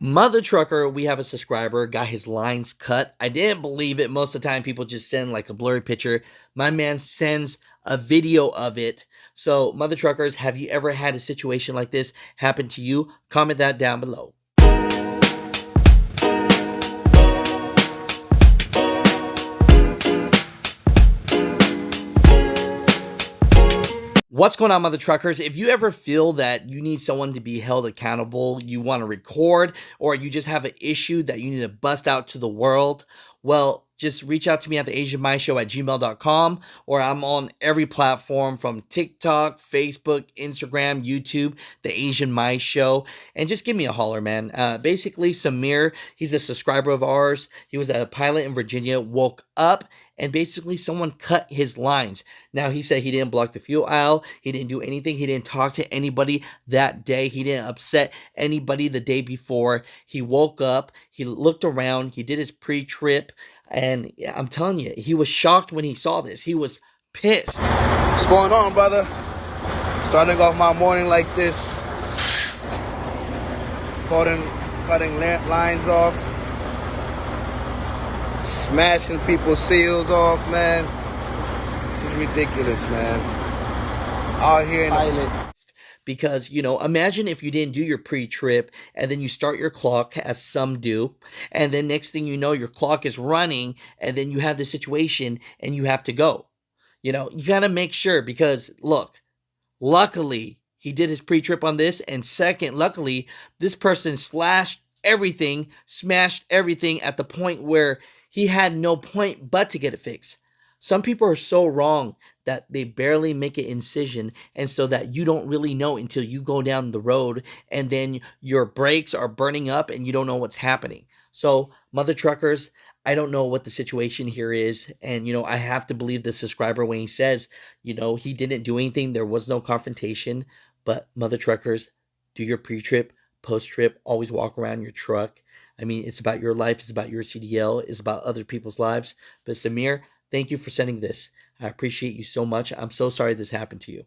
Mother Trucker, we have a subscriber, got his lines cut. I didn't believe it. Most of the time, people just send like a blurry picture. My man sends a video of it. So, Mother Truckers, have you ever had a situation like this happen to you? Comment that down below. What's going on, Mother Truckers? If you ever feel that you need someone to be held accountable, you want to record, or you just have an issue that you need to bust out to the world, well, just reach out to me at the asianmyshow@gmail.com, or I'm on every platform from TikTok, Facebook, Instagram, YouTube, the Asian My Show, and just give me a holler, man. Basically, Samir, he's a subscriber of ours. He was a pilot in Virginia, woke up, and basically someone cut his lines. Now, he said he didn't block the fuel aisle. He didn't do anything. He didn't talk to anybody that day. He didn't upset anybody the day before. He woke up. He looked around. He did his pre-trip. And I'm telling you, he was shocked when he saw this. He was pissed. What's going on, brother? Starting off my morning like this. Cutting lines off. Smashing people's seals off, man. This is ridiculous, man. Out here in the Pilot. Because, imagine if you didn't do your pre-trip and then you start your clock, as some do, and then next thing you know, your clock is running, and then you have the situation and you have to go. You got to make sure, because look, luckily he did his pre-trip on this, and second, luckily this person smashed everything at the point where he had no point but to get it fixed. Some people are so wrong that they barely make an incision, and so that you don't really know until you go down the road, and then your brakes are burning up and you don't know what's happening. So, Mother Truckers, I don't know what the situation here is, and I have to believe the subscriber when he says, he didn't do anything, there was no confrontation. But Mother Truckers, do your pre-trip, post-trip, always walk around your truck. I mean, it's about your life, it's about your CDL, it's about other people's lives. But Samir, thank you for sending this. I appreciate you so much. I'm so sorry this happened to you.